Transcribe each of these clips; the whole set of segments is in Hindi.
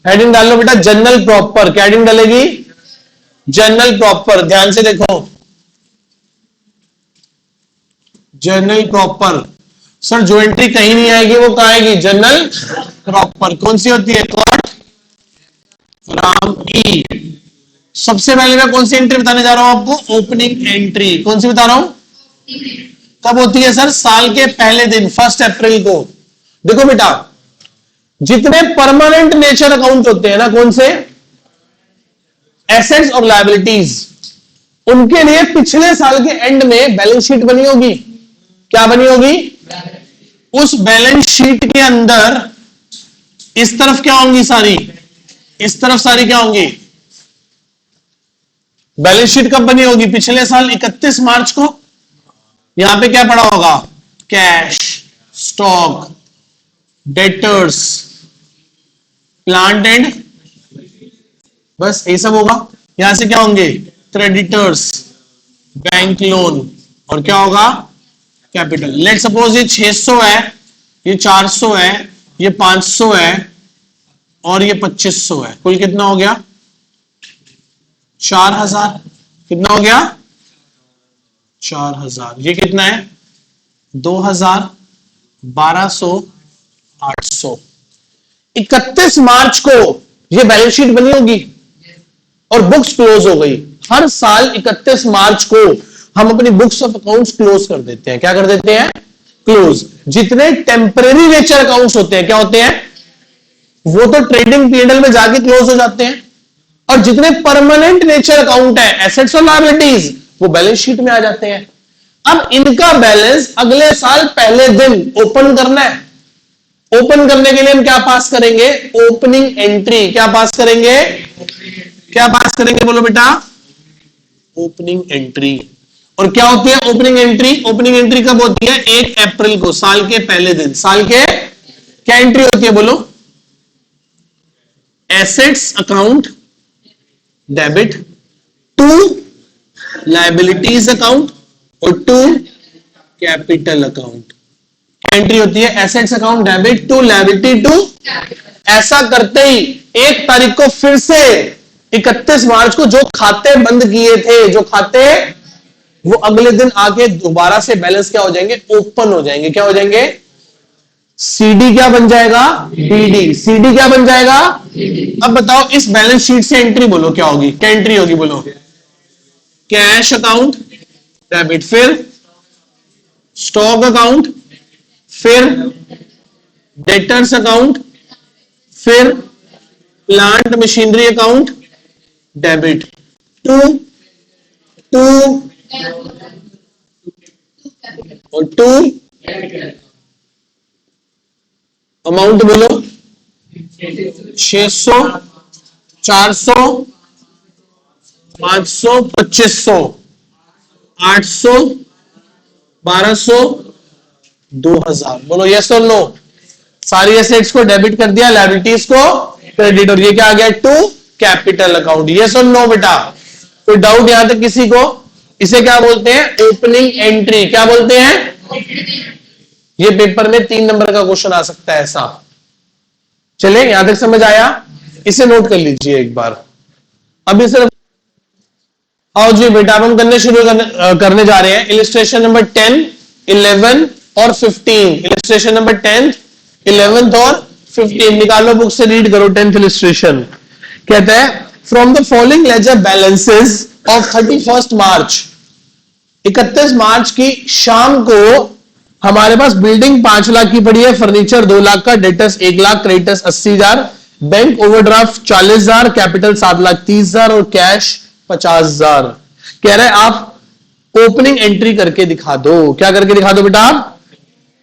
हेडिंग डाल लो बेटा जनरल प्रॉपर। क्या हेडिंग डालेगी? General proper. ध्यान से देखो, जनरल प्रॉपर। सर जो एंट्री कहीं नहीं आएगी वो कहां आएगी? General proper. कौन सी होती है? कॉट फ्रॉम ई। सबसे पहले मैं कौन सी एंट्री बताने जा रहा हूं आपको? Opening entry. कौन सी बता रहा हूं? कब होती है सर? साल के पहले दिन, 1 अप्रैल को। देखो बेटा, जितने परमानेंट नेचर अकाउंट होते हैं ना, कौन से? एसेट्स और लायबिलिटीज, उनके लिए पिछले साल के एंड में बैलेंस शीट बनी होगी। क्या बनी होगी? उस बैलेंस शीट के अंदर इस तरफ क्या होंगी? सारी इस तरफ सारी क्या होंगी? बैलेंस शीट कब बनी होगी? पिछले साल 31 मार्च को। यहां पे क्या पड़ा होगा? Cash, stock, debtors, plant and, बस ये सब होगा। यहां से क्या होंगे? क्रेडिटर्स, बैंक लोन, और क्या होगा? कैपिटल। लेट सपोज ये 600 है, ये 400 है, ये 500 है और ये 2500 है। कुल कितना हो गया? 4000। कितना हो गया? 4000। ये कितना है? 2000, 1200, 800। 31 मार्च को ये बैलेंस शीट बनी होगी और बुक्स क्लोज हो गई। हर साल 31 मार्च को हम अपनी बुक्स ऑफ अकाउंट्स क्लोज कर देते हैं। क्या कर देते हैं? क्लोज। जितने टेम्परेरी नेचर अकाउंट्स होते हैं क्या होते हैं? वो तो ट्रेडिंग पीरियड में जाके क्लोज हो जाते हैं। और जितने परमानेंट नेचर अकाउंट है, एसेट्स और लायबिलिटीज, वो बैलेंस शीट में आ जाते हैं। अब इनका बैलेंस अगले साल पहले दिन ओपन करना है। ओपन करने के लिए हम क्या पास करेंगे? Opening entry. क्या पास करेंगे? क्या पास करेंगे? बोलो बेटा। Opening entry. और क्या होती है ओपनिंग एंट्री? ओपनिंग एंट्री कब होती है? 1 अप्रैल को, साल के पहले दिन। साल के क्या एंट्री होती है? बोलो। Assets account debit, to liabilities account और टू कैपिटल अकाउंट। एंट्री होती है assets account debit to liability to. ऐसा करते ही 1 तारीख को फिर से 31 मार्च को जो खाते बंद किए थे, जो खाते, वो अगले दिन आके दोबारा से बैलेंस क्या हो जाएंगे? ओपन हो जाएंगे। क्या हो जाएंगे? सीडी क्या बन जाएगा? डीडी। सीडी क्या बन जाएगा? अब बताओ इस बैलेंस शीट से एंट्री बोलो क्या होगी? क्या एंट्री होगी? बोलो। कैश अकाउंट डेबिट, फिर स्टॉक अकाउंट, फिर डेटर्स अकाउंट, फिर plant machinery account debit. To और टू अमाउंट बोलो। 600, 400, 500, 2500, 800, 1200, 2000। बोलो यस और नो। सारी एसेट्स को डेबिट कर दिया, लायबिलिटीज को क्रेडिट, और ये क्या आ गया? To capital account. यस और नो बेटा? कोई डाउट यहां तक किसी को? इसे क्या बोलते हैं? Opening entry. क्या बोलते हैं? ये पेपर में 3 नंबर का क्वेश्चन आ सकता है ऐसा। चले, यहां तक समझ आया? इसे नोट कर लीजिए एक बार। अभी सिर्फ आओ जी बेटा, अब हम करने जा रहे हैं इलिस्ट्रेशन नंबर 10, 11 और 15। इलिस्ट्रेशन नंबर 10, 11 और 15 निकालो बुक से, रीड करो 10th इलिस्ट्रेशन। कहता है from the following ledger balances of 31 March, 31 मार्च की शाम को हमारे पास बिल्डिंग 5 लाख की पड़ी है, फर्नीचर 2 लाख का, debtors 1 lakh, creditors 80,000, bank overdraft 40,000, capital 7,30,000 और कैश 50,000। कह रहे हैं आप ओपनिंग एंट्री करके दिखा दो। क्या करके दिखा दो बेटा आप?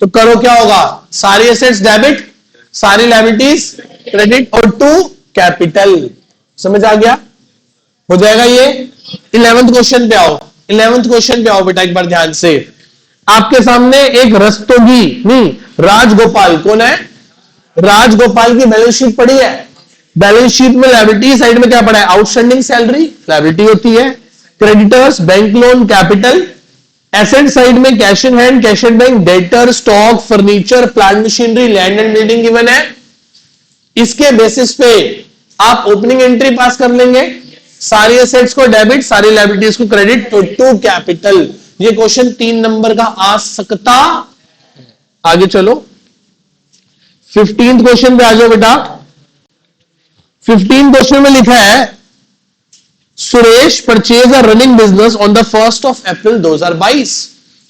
तो करो, क्या होगा? सारी एसेट्स डेबिट, सारी लायबिलिटीज क्रेडिट और टू कैपिटल। समझ आ गया? हो जाएगा ये। 11th क्वेश्चन पे आओ। 11th क्वेश्चन पे आओ बेटा एक बार ध्यान से। आपके सामने एक रस्तोगी नहीं, राजगोपाल, कौन है? राजगोपाल की बैलेंस शीट पड़ी है। बैलेंस शीट में लायबिलिटी साइड में क्या पड़ा है? आउटस्टैंडिंग सैलरी लायबिलिटी होती है, creditors, bank loan, capital. Asset side में cash in hand, cash and bank, debtor, stock, furniture, plant machinery, land and building given है। इसके बेसिस पे आप ओपनिंग एंट्री पास कर लेंगे, सारी एसेट्स को डेबिट, सारी लायबिलिटीज को क्रेडिट, टू कैपिटल। ये क्वेश्चन 3 नंबर का आ सकता। आगे चलो 15 क्वेश्चन पे आ जाओ बेटा। 15 क्वेश्चन में लिखा है Suresh purchase a running business on the 1st of April 2022।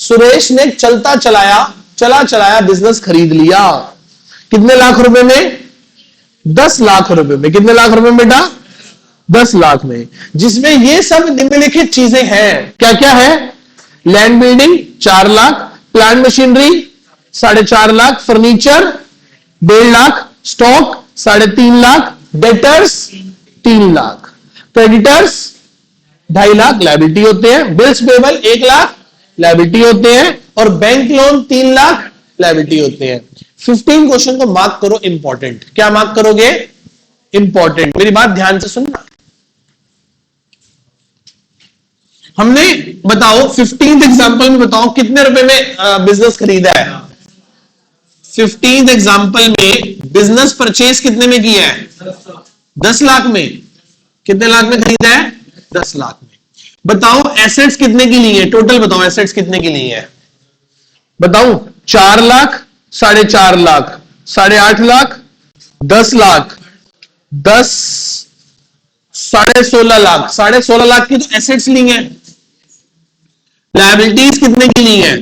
Suresh ने चलता चलाया बिजनेस खरीद लिया। कितने लाख रुपए में? 10 लाख रुपए में। कितने लाख रुपए में बेटा? 10 लाख में। जिसमें ये सब निम्नलिखित चीजें हैं। क्या क्या है? Land building 4 lakh, plant machinery 4.5 lakh, furniture 1.5 lakh, stock 3.5 lakh, debtors 3 lakh, creditors 2.5 lakh liability होते हैं, बिल्स पेबल 1 लाख लायबिलिटी होते हैं, और बैंक लोन 3 लाख लायबिलिटी होते हैं। 15 क्वेश्चन को मार्क करो इंपॉर्टेंट। क्या मार्क करोगे? इंपॉर्टेंट। मेरी बात ध्यान से सुनना। हमने बताओ 15th एग्जांपल में बताओ कितने रुपए में बिजनेस खरीदा है? 15th एग्जांपल में बिजनेस परचेज कितने में किया है? 10 लाख में। कितने लाख में खरीदा है? 10 लाख में। बताओ एसेट्स कितने की ली है? टोटल बताओ एसेट्स कितने की ली है? बताओ 4 लाख, 4.5 लाख, 8.5 लाख, 10 लाख, 10, 16.5 लाख। 16.5 लाख की तो एसेट्स ली है। लायबिलिटीज कितने की ली है?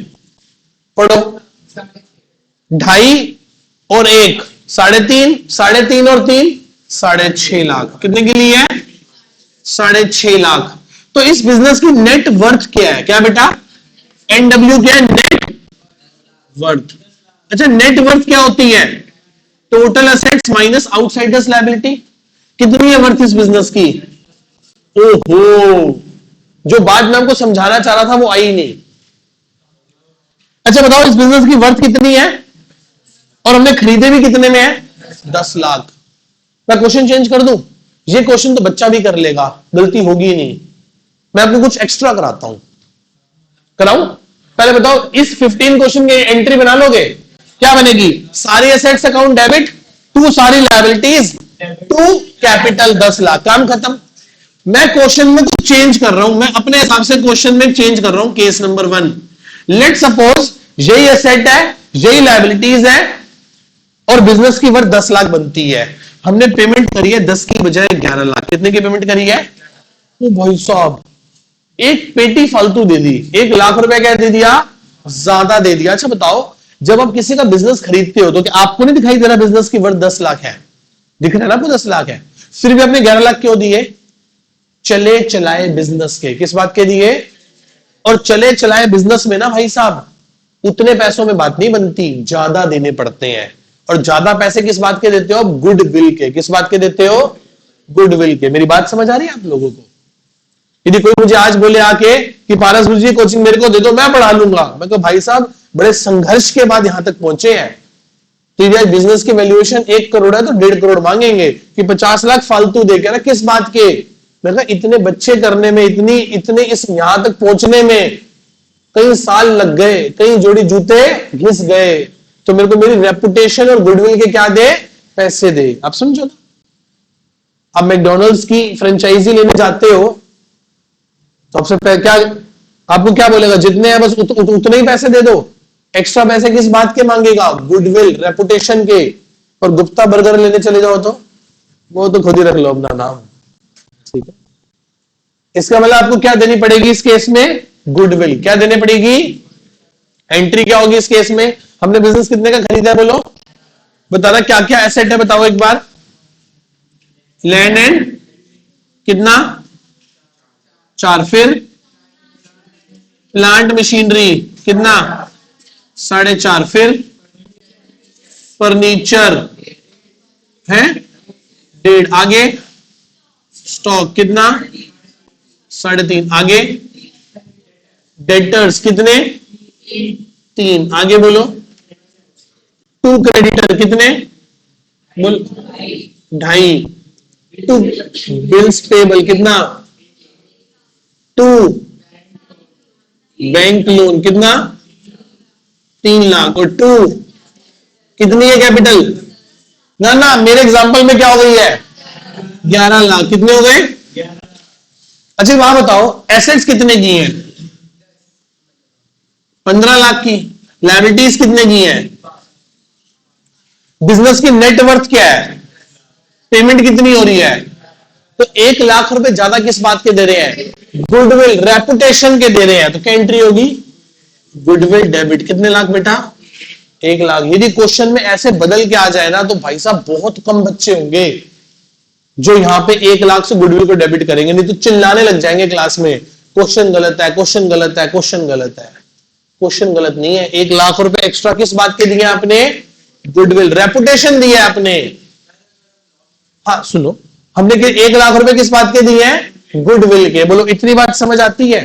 पढ़ो। 2.5 और 1 3.5, 3.5 और 3 6.5 लाख। कितने की ली है? 6.5 लाख। तो इस बिजनेस की नेट वर्थ क्या है? क्या बेटा? NW क्या है? Net worth. अच्छा, नेट वर्थ क्या होती है? Total assets minus outsiders liability. कितनी है वर्थ इस बिजनेस की? ओहो, जो बात मैं आपको समझाना चाह रहा था वो आई नहीं। अच्छा बताओ इस बिजनेस की वर्थ कितनी है और हमने खरीदे भी कितने में है? 10 लाख। मैं क्वेश्चन चेंज कर दूं? ये क्वेश्चन तो बच्चा भी कर लेगा, गलती होगी नहीं। मैं आपको कुछ एक्स्ट्रा कराता हूं। कराऊं? पहले बताओ इस 15 क्वेश्चन की एंट्री बना लोगे? क्या बनेगी? सारी एसेट्स अकाउंट डेबिट, टू सारी लायबिलिटीज, टू कैपिटल 10 लाख। काम खत्म। मैं क्वेश्चन में कुछ चेंज कर रहा हूं, मैं अपने हिसाब से क्वेश्चन में चेंज कर रहा हूं। केस नंबर 1, लेट सपोज यही एसेट है, यही लायबिलिटीज है और बिजनेस की वर्थ 10 लाख बनती है। हमने पेमेंट करी है 10 की बजाय 11 लाख। कितने की पेमेंट करी है? ओ भाई साहब, एक पेटी फालतू दे दी। 1 लाख रुपए क्या दे दिया? ज्यादा दे दिया। अच्छा बताओ, जब आप किसी का बिजनेस खरीदते हो तो क्या आपको नहीं दिखाई दे रहा बिजनेस की वर्थ 10 लाख है? दिख रहा है ना आपको 10 लाख है। फिर भी आपने 11 लाख क्यों दिए? चले चलाए बिजनेस के। किस बात के दिए? और चले चलाए बिजनेस में ना भाई साहब, उतने पैसों में बात नहीं बनती, ज्यादा देने पड़ते हैं। और ज्यादा पैसे किस बात के देते हो? गुडविल के। किस बात के देते हो? गुडविल के। मेरी बात समझ आ रही है आप लोगों को? यदि कोई मुझे आज बोले आके कि पारस गुरुजी कोचिंग मेरे को दे दो, मैं पढ़ा लूंगा, मैं तो भाई साहब बड़े संघर्ष के बाद यहां तक पहुंचे हैं। तो बिजनेस की वैल्यूएशन 1 करोड़ है तो 1.5 करोड़ मांगेंगे कि 50 लाख फालतू देके ना। किस बात के? मैं कहा इतने बच्चे करने में, इतने इस यहां तक पहुंचने में कई साल लग गए, कई जोड़ी जूते घिस गए। तो मेरे को मेरी रेपुटेशन और गुडविल के क्या दे? पैसे दे। आप समझो ना, आप मैकडॉनल्ड्स की फ्रेंचाइजी लेने जाते हो तो आपसे क्या आपको क्या बोलेगा? जितने हैं बस उतने ही पैसे दे दो। एक्स्ट्रा पैसे किस बात के मांगेगा? गुडविल, रेपुटेशन के। और गुप्ता बर्गर लेने चले जाओ तो वो तो खुद ही रख लो अपना नाम। ठीक है, इसका मतलब आपको क्या देनी पड़ेगी इस केस में? गुडविल। क्या देनी पड़ेगी? एंट्री क्या होगी इस केस में? हमने बिजनेस कितने का खरीदा है? बोलो, बताना क्या क्या एसेट है, बताओ एक बार। लैंड एंड कितना? 4। फिर प्लांट मशीनरी कितना? 4.5। फिर फर्नीचर है 1.5। आगे स्टॉक कितना? 3.5। आगे डेटर्स कितने? 3। आगे बोलो। 2 क्रेडिटर कितने? बोल 2.5। 2 बिल्स पेबल कितना? 2 बैंक लोन कितना? 3 लाख। और 2 कितनी है कैपिटल? ना ना, मेरे एग्जांपल में क्या हो गई है? 11 लाख। कितने हो गए? अच्छा वहां बताओ एसेट्स कितने की हैं? 15 लाख की। लायबिलिटीज कितने की हैं? बिजनेस की नेट वर्थ क्या है? पेमेंट कितनी हो रही है? तो 1 लाख रुपए ज्यादा किस बात के दे रहे हैं? गुडविल रेपुटेशन के दे रहे हैं। तो क्या एंट्री होगी? Goodwill debit. कितने लाख बेटा? 1 लाख। यदि क्वेश्चन में ऐसे बदल के आ जाए ना तो भाई साहब बहुत कम बच्चे होंगे जो यहां पे 1 लाख से गुडविल को डेबिट करेंगे, नहीं तो चिल्लाने लग जाएंगे क्लास में, क्वेश्चन गलत है, क्वेश्चन गलत है, क्वेश्चन गलत है। क्वेश्चन गलत नहीं है। 1 लाख रुपए एक्स्ट्रा किस बात के दिए आपने? गुडविल रेपुटेशन दिया आपने। हाँ सुनो, हमने 1 लाख रुपए किस बात के दिए हैं? गुडविल के। बोलो इतनी बात समझ आती है?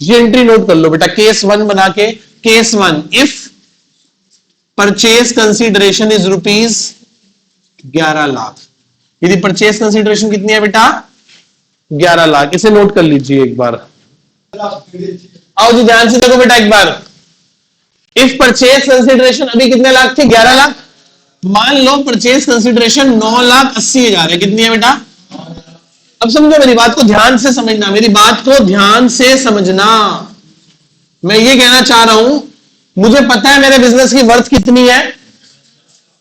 ये एंट्री नोट कर लो बेटा, केस 1 बना के। Case 1, if purchase consideration is rupees 11 lakh. यदि परचेज कंसीडरेशन कितनी है बेटा? 11 लाख। इसे नोट कर लीजिए एक बार। आओ जी ध्यान से देखो बेटा एक बार। इफ परचेज कंसीडरेशन अभी कितने लाख थी? 11 लाख। मान लो परचेज कंसीडरेशन 9,80,000 है। कितनी है बेटा? अब समझो मेरी बात को ध्यान से समझना, मेरी बात को ध्यान से समझना। मैं ये कहना चाह रहा हूं, मुझे पता है मेरे बिजनेस की वर्थ कितनी है।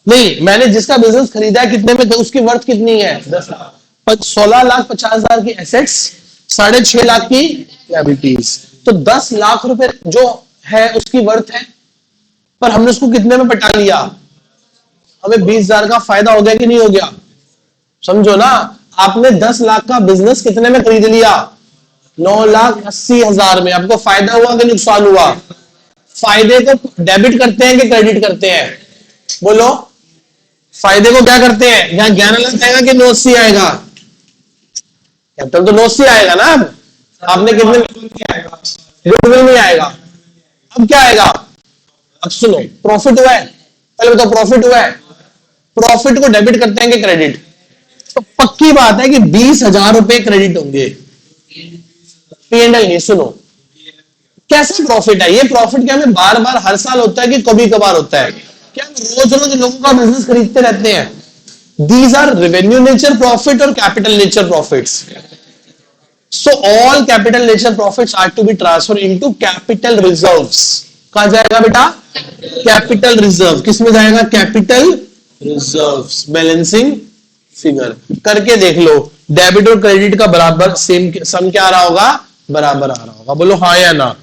नहीं, मैंने जिसका बिजनेस खरीदा है कितने में, तो उसकी वर्थ कितनी है? 10 लाख। 16,50,000 की एसेट्स, 6.5 लाख की लायबिलिटीज। तो 10 लाख रुपए जो है उसकी वर्थ है, पर हमने उसको कितने में पटा लिया? हमें 20,000 का फायदा हो गया कि नहीं हो गया? समझो ना, आपने 10 लाख का बिजनेस कितने में खरीद लिया? 9,80,000 में। आपको फायदा हुआ कि नुकसान हुआ? फायदे को डेबिट करते हैं कि क्रेडिट करते हैं? बोलो, फायदे को क्या करते हैं? यहां 11 लाख आएगा कि 980 आएगा? कैपिटल तो 980 आएगा ना। अब आपने कितने? गुडविल नहीं आएगा। अब क्या आएगा? अब सुनो, प्रॉफिट हुआ है। पहले बताओ प्रॉफिट हुआ है। प्रॉफिट को डेबिट करते हैं कि क्रेडिट? तो पक्की बात है कि 20,000 रुपए क्रेडिट होंगे। P&L नहीं। सुनो, कैसे प्रॉफिट है ये? प्रॉफिट क्या हमें बार बार हर साल होता है कि कभी कभार होता है? क्या रोज रोज लोगों का बिजनेस खरीदते रहते हैं? These are revenue nature profit और capital nature profits. So all capital nature profits are to be transferred into capital reserves. कहां जाएगा बेटा? Capital reserve. किस में जाएगा? Capital reserves. बैलेंसिंग फिगर करके देख लो, डेबिट और क्रेडिट का बराबर सेम सम क्या आ रहा होगा? बराबर आ रहा होगा। बोलो हाँ या ना?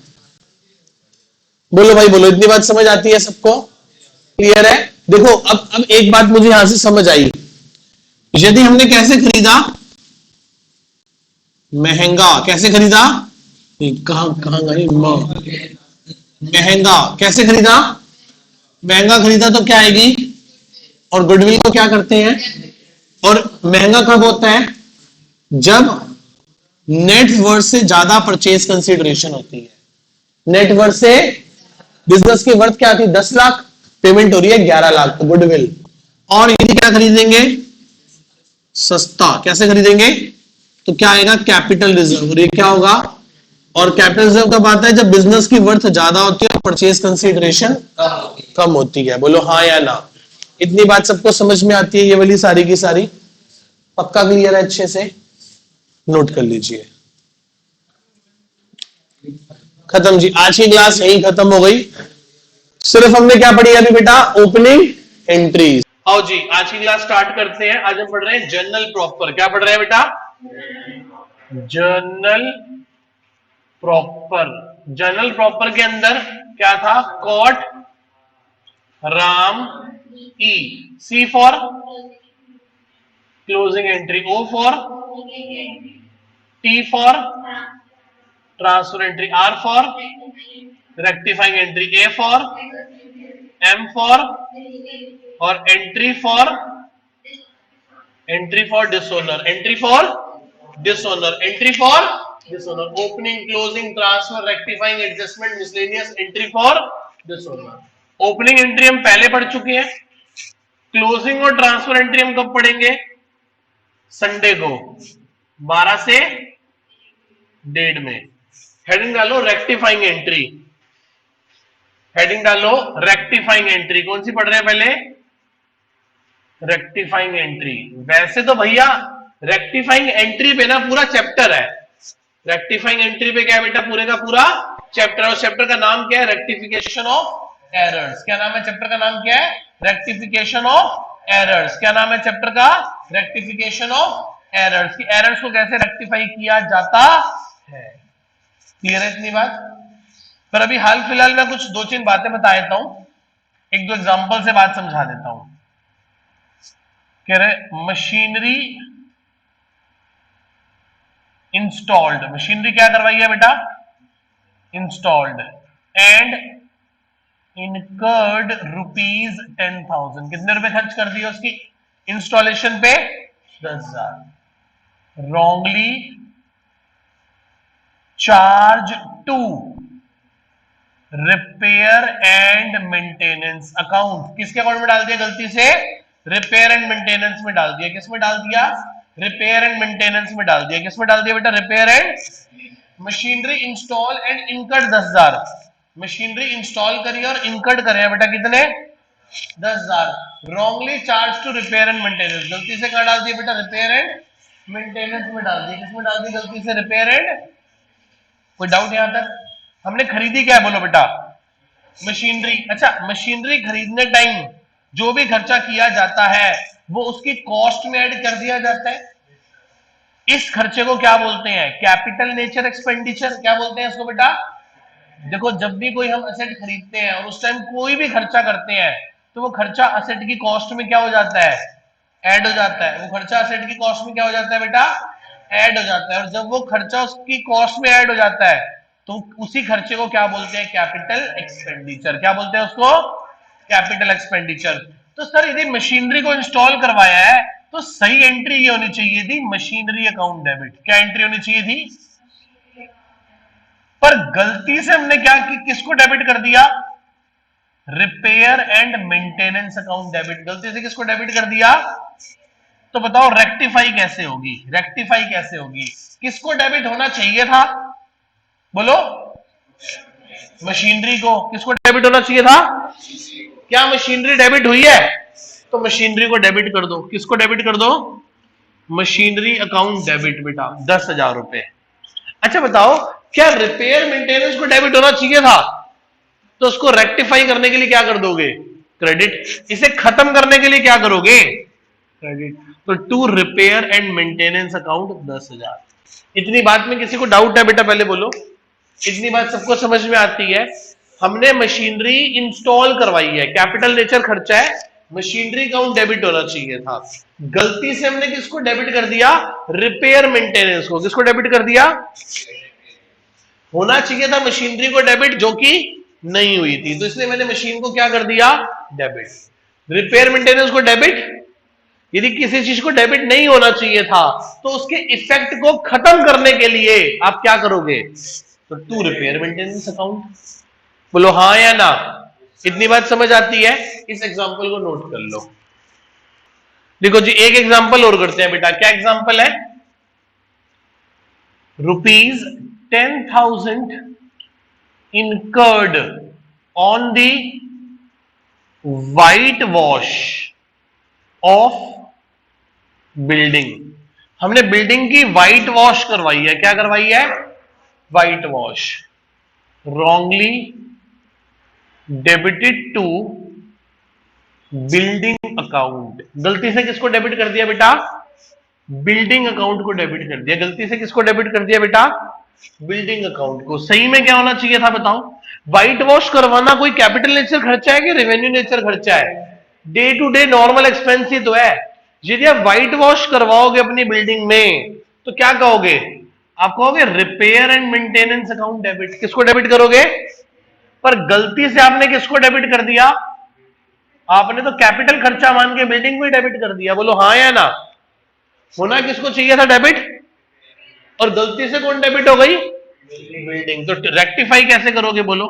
बोलो भाई बोलो। इतनी बात समझ आती है सबको? क्लियर है? देखो अब एक बात मुझे यहां से समझ आई। यदि हमने कैसे खरीदा? महंगा। कैसे खरीदा? कहां कहां गई? महंगा। कैसे खरीदा? महंगा खरीदा तो क्या आएगी? और गुडविल को क्या करते हैं? और महंगा कब होता है? जब नेट वर्थ से ज्यादा परचेज कंसीडरेशन होती है। नेट वर्थ से बिजनेस की वर्थ क्या थी? 10 लाख, पेमेंट हो रही है 11 लाख, तो गुडविल। और यदि क्या खरीदेंगे? सस्ता। कैसे खरीदेंगे? तो क्या आएगा? Capital reserve. और ये क्या होगा? और कैपिटल रिजर्व कब आता है? जब बिजनेस की वर्थ ज्यादा होती है और परचेज कंसीडरेशन कम होती है। बोलो हाँ या ना? इतनी बात सबको समझ में आती है? ये वाली सारी की सारी पक्का क्लियर है? अच्छे से नोट कर लीजिए। खत्म जी, आज की क्लास यही खत्म हो गई। सिर्फ हमने क्या पढ़ी अभी बेटा? Opening entries. आओ जी आज की क्लास स्टार्ट करते हैं। आज हम पढ़ रहे हैं जर्नल प्रॉपर। क्या पढ़ रहे हैं बेटा? Journal proper. जर्नल प्रॉपर के अंदर क्या था? कोट राम ई, C for closing entry, O for T for transfer entry, R for rectifying entry, A for M for और entry for dishonour, entry for dishonour, entry for dishonour, opening closing transfer rectifying adjustment miscellaneous, entry for dishonour. Opening entry हम पहले पढ़ चुके हैं। क्लोजिंग और ट्रांसफर एंट्री हम कब पढ़ेंगे? संडे को 12 से 1:30 में। हेडिंग डालो रेक्टिफाइंग एंट्री। हेडिंग डालो रेक्टिफाइंग एंट्री। कौन सी पढ़ रहे हैं पहले? Rectifying entry. वैसे तो भैया रेक्टिफाइंग एंट्री पे ना पूरा चैप्टर है। रेक्टिफाइंग एंट्री पे क्या है बेटा, पूरे का पूरा चैप्टर। और चैप्टर का नाम क्या है, रेक्टिफिकेशन ऑफ एरर्स। क्या नाम है चैप्टर का, नाम क्या है, रेक्टिफिकेशन ऑफ एरर्स। क्या नाम है चैप्टर का, रेक्टिफिकेशन ऑफ एरर्स। की एरर्स को कैसे रेक्टिफाई किया जाता है। क्लियर है इतनी बात। पर अभी हाल फिलहाल में कुछ दो तीन बातें बता देता हूं, एक दो एग्जांपल से बात समझा देता हूं। कह रहे मशीनरी इंस्टॉल्ड, मशीनरी क्या करवाई है बेटा, इंस्टॉल्ड, एंड इनकर्ड ₹10,000। कितने रुपए खर्च कर दिए उसकी इंस्टॉलेशन पे, 10,000। Wrongly charge to repair and maintenance account. किसके अकाउंट में डाल दिया गलती से, रिपेयर एंड मेंटेनेंस में डाल दिया। किस में डाल दिया, रिपेयर एंड मेंटेनेंस में डाल दिया। किस में डाल दिया बेटा, repair and. Machinery install and incurred 10,000। Machinery install करी और इनकर्ड करे बेटा कितने, 10,000। Wrongly charge to repair and maintenance, गलती से कहां डाल दिया बेटा, रिपेयर एंड मेंटेनेंस में डाल दिया। किसमें डाल दिया गलती से, रिपेयर एंड। कोई डाउट यहां तक। हमने खरीदी क्या है बोलो बेटा, मशीनरी। अच्छा, मशीनरी खरीदने टाइम जो भी खर्चा किया जाता है वो उसकी कॉस्ट में ऐड कर दिया जाता है। इस खर्चे को क्या बोलते हैं, कैपिटल नेचर एक्सपेंडिचर। क्या बोलते हैं इसको बेटा, देखो जब भी कोई हम असेट खरीदते हैं और उस टाइम कोई भी खर्चा करते हैं तो वो खर्चा असेट की कॉस्ट में क्या हो जाता है, ऐड हो जाता है। वो खर्चा असेट की कॉस्ट में क्या हो जाता है बेटा, ऐड हो जाता है। और जब वो खर्चा उसकी कॉस्ट में ऐड हो जाता है तो उसी खर्चे को क्या बोलते हैं, कैपिटल एक्सपेंडिचर। क्या बोलते हैं उसको, कैपिटल एक्सपेंडिचर। तो सर यदि मशीनरी को इंस्टॉल करवाया है तो सही एंट्री ये होनी चाहिए थी, मशीनरी अकाउंट डेबिट। क्या एंट्री होनी चाहिए थी, पर गलती से हमने क्या कि किसको डेबिट कर दिया, repair and maintenance account debit. गलती से किसको डेबिट कर दिया, तो बताओ रेक्टिफाई कैसे होगी, रेक्टिफाई कैसे होगी। किसको डेबिट होना चाहिए था, बोलो, मशीनरी को। किसको डेबिट होना चाहिए था, क्या मशीनरी डेबिट हुई है, तो मशीनरी को डेबिट कर दो। किसको डेबिट कर दो, मशीनरी अकाउंट डेबिट बेटा, 10,000 रुपए। अच्छा बताओ, क्या रिपेयर मेंटेनेंस को डेबिट होना चाहिए था, तो उसको रेक्टिफाई करने के लिए क्या कर दोगे, क्रेडिट। इसे खत्म करने के लिए क्या करोगे, क्रेडिट। तो to repair and maintenance account 10,000। इतनी बात में किसी को डाउट है बेटा, पहले बोलो। इतनी बात सबको समझ में आती है। हमने मशीनरी इंस्टॉल करवाई है, कैपिटल नेचर खर्चा है, मशीनरी अकाउंट डेबिट होना चाहिए था। गलती से हमने किसको डेबिट कर दिया, रिपेयर मेंटेनेंस को। किसको डेबिट कर दिया, होना चाहिए था मशीनरी को डेबिट, जो कि नहीं हुई थी। तो इसलिए मैंने मशीन को क्या कर दिया, डेबिट। रिपेयर मेंटेनेंस को डेबिट। यदि किसी चीज को डेबिट नहीं होना चाहिए था तो उसके इफेक्ट को खत्म करने के लिए आप क्या करोगे, तो टू रिपेयर मेंटेनेंस अकाउंट। बोलो हाँ या ना। इतनी बात समझ आती है, इस एग्जांपल को नोट कर लो। देखो जी, एक एग्जांपल और करते हैं बेटा। क्या एग्जांपल है, ₹10,000 incurred on the white wash of building. हमने बिल्डिंग की व्हाइट वॉश करवाई है। क्या करवाई है, white wash. Wrongly debited to building account. गलती से किसको डेबिट कर दिया बेटा, बिल्डिंग अकाउंट को डेबिट कर दिया। गलती से किसको डेबिट कर दिया बेटा, बिल्डिंग अकाउंट को। सही में क्या होना चाहिए था बताओ, व्हाइट वॉश करवाना कोई कैपिटल नेचर खर्चा है कि रेवेन्यू नेचर खर्चा है, day to day normal expense ही तो है। यदि आप व्हाइट वॉश करवाओगे अपनी बिल्डिंग में तो क्या कहोगे, आप कहोगे repair and maintenance account debit. किसको डेबिट करोगे, पर गलती से आपने किसको डेबिट कर दिया, आपने तो कैपिटल खर्चा मान के बिल्डिंग को ही डेबिट कर दिया। बोलो हाँ या ना। होना किसको चाहिए था डेबिट, और गलती से कौन डेबिट हो गई, बिल्डिंग। तो रेक्टिफाई कैसे करोगे बोलो,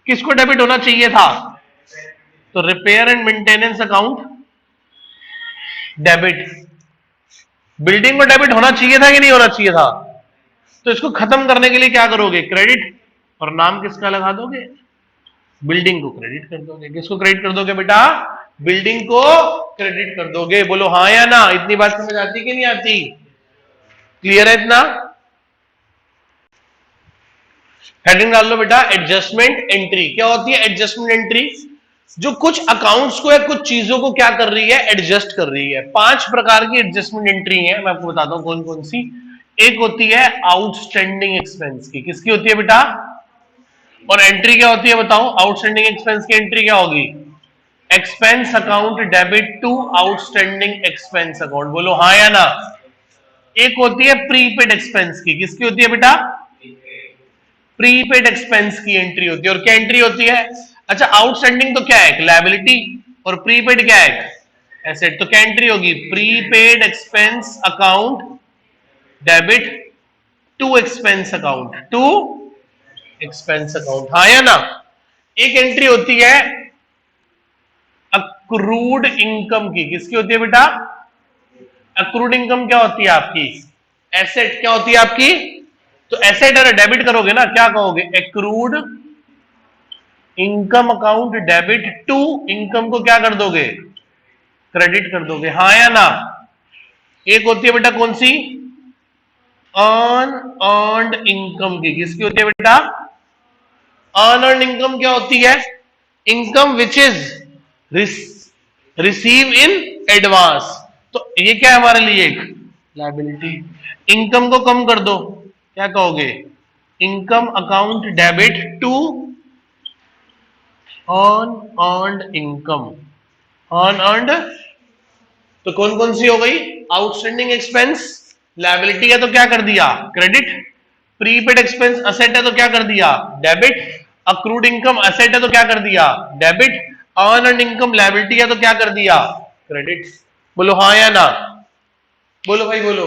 किसको डेबिट होना चाहिए था, तो repair and maintenance account debit. Building को डेबिट होना चाहिए था कि नहीं होना चाहिए था, तो इसको खत्म करने के लिए क्या करोगे, क्रेडिट। और नाम किसका लगा दोगे, बिल्डिंग को क्रेडिट कर दोगे। किसको क्रेडिट कर दोगे बेटा, बिल्डिंग को क्रेडिट कर दोगे। बोलो हाँ या ना, इतनी बात समझ आती कि नहीं आती? क्लियर है इतना? हेडिंग डाल लो बेटा, एडजस्टमेंट एंट्री। क्या होती है एडजस्टमेंट एंट्री? जो कुछ अकाउंट्स को या कुछ चीजों को क्या कर रही है, एडजस्ट कर रही है। 5 प्रकार की एडजस्टमेंट एंट्री है, मैं आपको बताता हूं कौन कौन सी। एक होती है आउटस्टैंडिंग एक्सपेंस की। किसकी होती है बेटा? और एंट्री क्या होती है बताओ? आउटस्टैंडिंग एक्सपेंस की एंट्री क्या होगी? Expense account debit to outstanding expense account. बोलो हाँ या ना। एक होती है प्रीपेड एक्सपेंस की। किसकी होती है बेटा? प्रीपेड एक्सपेंस की एंट्री होती है। और क्या एंट्री होती है? अच्छा, आउटस्टैंडिंग तो क्या है? लायबिलिटी। और प्रीपेड क्या है? एसेट। तो क्या एंट्री होगी? Prepaid expense account debit to expense account, to expense account. हाँ या ना? एक एंट्री होती है अक्रूड इनकम की। किसकी होती है बेटा? अक्रूड इनकम क्या होती है आपकी? एसेट। क्या होती है आपकी? तो एसेट अगर डेबिट करोगे ना, क्या कहोगे? Accrued income account debit to, income को क्या कर दोगे? क्रेडिट कर दोगे। हाँ या ना? एक होती है बेटा कौन सी? अनअर्न्ड इनकम की। किसकी होती है बेटा? अनअर्न्ड इनकम क्या होती है? Income which is receive in advance. तो ये क्या है हमारे लिए? एक लायबिलिटी। इनकम को कम कर दो, क्या कहोगे? Income account debit to unearned income. Unearned तो कौन कौन सी हो गई? आउटस्टैंडिंग एक्सपेंस लायबिलिटी है तो क्या कर दिया? क्रेडिट। प्रीपेड एक्सपेंस असेट है तो क्या कर दिया? डेबिट। अक्रूड इनकम असेट है तो क्या कर दिया? डेबिट। अर्न इनकम लायबिलिटी है तो क्या कर दिया? क्रेडिट। बोलो हाँ या ना। बोलो भाई बोलो।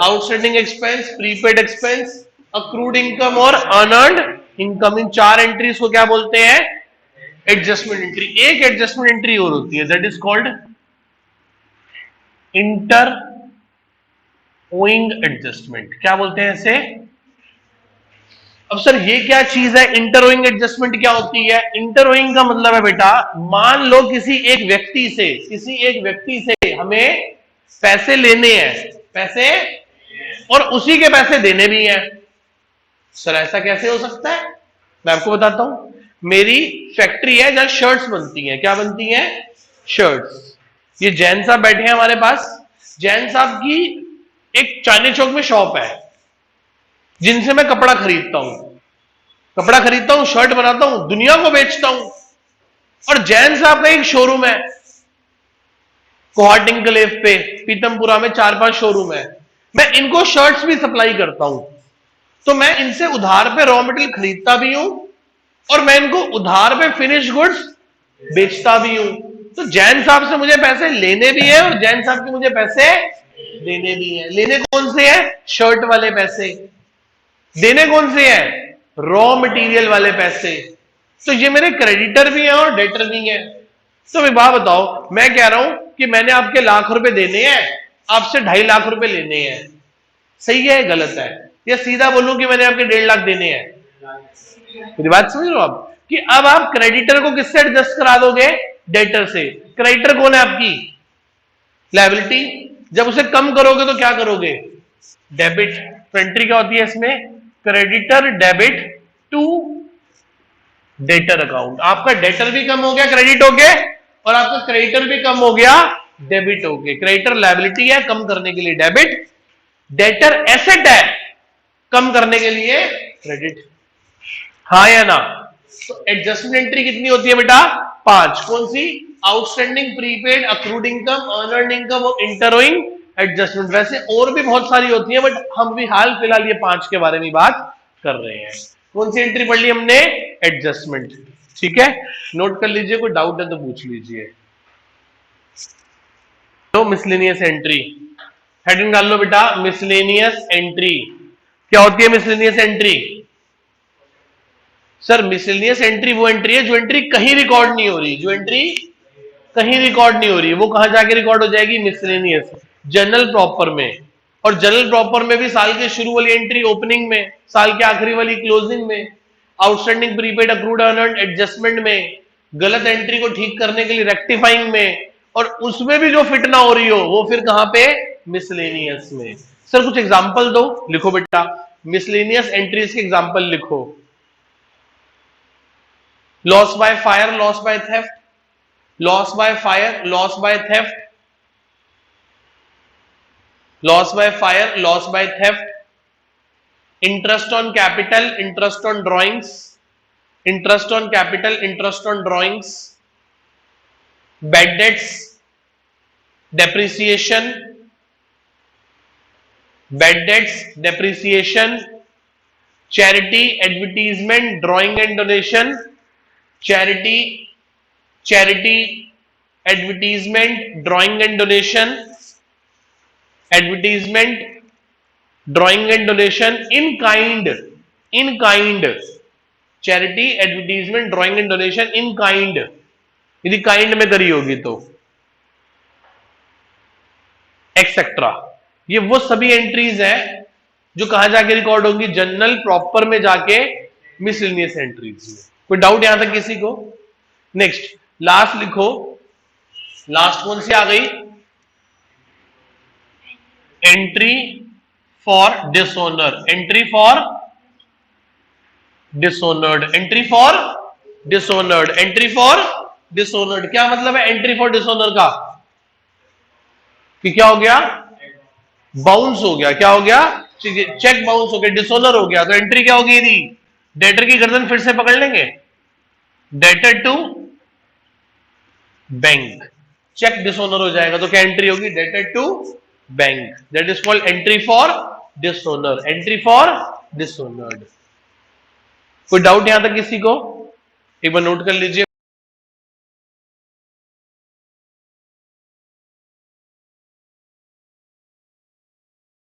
Outstanding expense, prepaid expense, accrued income और अनअर्न्ड इनकम, इन 4 एंट्रीज को क्या बोलते हैं? Adjustment entry. एक एडजस्टमेंट एंट्री और होती है, that is called inter owing adjustment. क्या बोलते हैं इसे? अब सर ये क्या चीज है? इंटरओइंग एडजस्टमेंट क्या होती है? इंटरओइंग का मतलब है बेटा, मान लो किसी एक व्यक्ति से हमें पैसे लेने हैं, पैसे, और उसी के पैसे देने भी हैं। सर ऐसा कैसे हो सकता है? मैं आपको बताता हूं। मेरी फैक्ट्री है जहां शर्ट्स बनती हैं। क्या बनती हैं? शर्ट्स। ये जैन साहब बैठे हैं हमारे पास। जैन साहब की एक चांदनी चौक में शॉप है, जिनसे मैं कपड़ा खरीदता हूं, शर्ट बनाता हूं, दुनिया को बेचता हूं। और जैन साहब का एक शोरूम है कोहाट इंकलेव पे, पीतमपुरा में 4-5 शोरूम है। मैं इनको शर्ट्स भी सप्लाई करता हूं। तो मैं इनसे उधार पे रॉ मटेरियल खरीदता भी हूं और मैं इनको उधार पे फिनिश गुड्स बेचता भी हूं। तो जैन साहब से मुझे पैसे लेने भी है और जैन साहब के मुझे पैसे देने भी है। लेने कौन से हैं? शर्ट वाले पैसे। देने कौन से हैं? रॉ मटेरियल वाले पैसे। तो ये मेरे क्रेडिटर भी हैं और डेटर भी हैं। तो एक बात बताओ, मैं कह रहा हूं कि मैंने आपके लाख रुपए देने हैं, आपसे 2.5 लाख रुपए लेने हैं। सही है गलत है? या सीधा बोलूं कि मैंने आपके 1.5 लाख देने हैं? मेरी बात समझ लो आप, कि अब आप क्रेडिटर को किससे एडजस्ट करा दोगे? डेटर से। क्रेडिटर कौन है आपकी? लायबिलिटी। जब उसे कम करोगे तो क्या करोगे? डेबिट। तो एंट्री क्या होती है इसमें? Creditor debit to debtor account. आपका डेटर भी कम हो गया क्रेडिट हो गया, और आपका क्रेडिटर भी कम हो गया डेबिट हो गया। क्रेडिटर लायबिलिटी है, कम करने के लिए डेबिट। डेटर एसेट है, कम करने के लिए क्रेडिट। हाँ या ना? तो एडजस्टमेंट एंट्री कितनी होती है बेटा? 5। कौन सी? Outstanding, prepaid, accrued income, earned income और इंटरओइंग एडजस्टमेंट। वैसे और भी बहुत सारी होती है, बट हम भी हाल फिलहाल ये 5 के बारे में बात कर रहे हैं। कौन सी एंट्री पढ़ ली हमने? एडजस्टमेंट। ठीक है, नोट कर लीजिए, कोई डाउट है तो पूछ लीजिए। तो मिसलेनियस एंट्री, हेडिंग डाल लो बेटा, मिसलेनियस एंट्री। क्या होती है miscellaneous entry? Sir miscellaneous entry वो एंट्री है जो एंट्री कहीं रिकॉर्ड नहीं हो रही। जो एंट्री कहीं रिकॉर्ड नहीं हो रही, वो कहां जाके रिकॉर्ड हो जाएगी? मिसलेनियस, जनरल प्रॉपर में। और जनरल प्रॉपर में भी साल के शुरू वाली एंट्री ओपनिंग में, साल के आखिरी वाली क्लोजिंग में, outstanding, prepaid, accrued, earned adjustment में, गलत एंट्री को ठीक करने के लिए रेक्टिफाइंग में, और उसमें भी जो फिट ना हो रही हो वो फिर कहां पे, मिसलेनियस में। सर कुछ एग्जांपल दो, लिखो बेटा, मिसलेनियस एंट्रीज के एग्जांपल लिखो। Loss by fire, loss by theft, loss by fire, loss by theft, loss by fire, loss by theft, interest on capital, interest on drawings, interest on capital, interest on drawings, bad debts, depreciation, bad debts, depreciation, charity, advertisement, drawing and donation, charity, charity, advertisement, drawing and donation, advertisement, drawing and donation, in kind, in kind, charity, advertisement, drawing and donation in kind, यदि काइंड में करी होगी तो, एक्सेट्रा। ये वो सभी एंट्रीज हैं जो कहां जाके रिकॉर्ड होंगी, जर्नल प्रॉपर में जाके मिसलेनियस एंट्रीज में। कोई डाउट यहां तक किसी को? नेक्स्ट लास्ट लिखो, लास्ट कौन सी आ गई, entry for dishonour, entry for dishonoured, entry for dishonoured, entry for dishonoured. क्या मतलब है एंट्री फॉर डिसऑनर का, कि क्या हो गया, बाउंस हो गया, क्या हो गया, चेक बाउंस हो गया, डिसऑनर हो गया, तो एंट्री क्या होगी, यदि डेटर की गर्दन फिर से पकड़ लेंगे, debtor to bank, cheque dishonour हो जाएगा, तो क्या एंट्री होगी, debtor to bank, that is called entry for dishonour, entry for dishonoured. कोई डाउट यहां तक किसी को, एक बार नोट कर लीजिए।